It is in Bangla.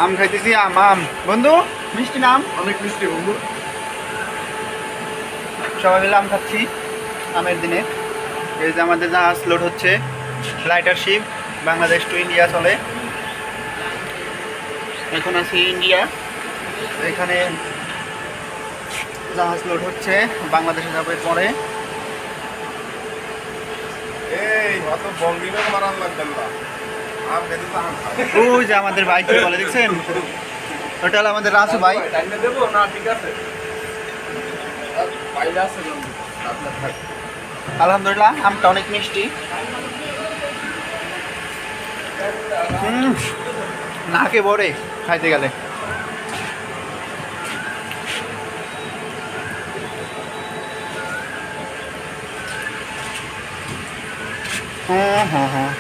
আম খাইতেছি আম বন্ধু মিষ্টি নাম অনেক মিষ্টি বন্ধু। সবাই মিলে আম খাচ্ছি আমের দিনে। এই যে আমাদের জাহাজ লোড হচ্ছে, lighter ship Bangladesh to India চলে। এখন আছি ইন্ডিয়া, এখানে জাহাজ লোড হচ্ছে, বাংলাদেশে যাবে পরে। এই অত বঙ্গিনা মারান লাগবেন না, আম খেতে তো আম খাও। ওই যে আমাদের ভাই কি বলে দেখছেন, ওটা হলো আমাদের রাসু ভাই। টাইমে দেবো না? ঠিক আছে, পাইলে আছে বন্ধু, আপনার থাক। আলহামদুলিল্লাহ আমটা অনেক মিষ্টি। নাকে ভরে খাইতে গেলে। হ্যাঁ হ্যাঁ হ্যাঁ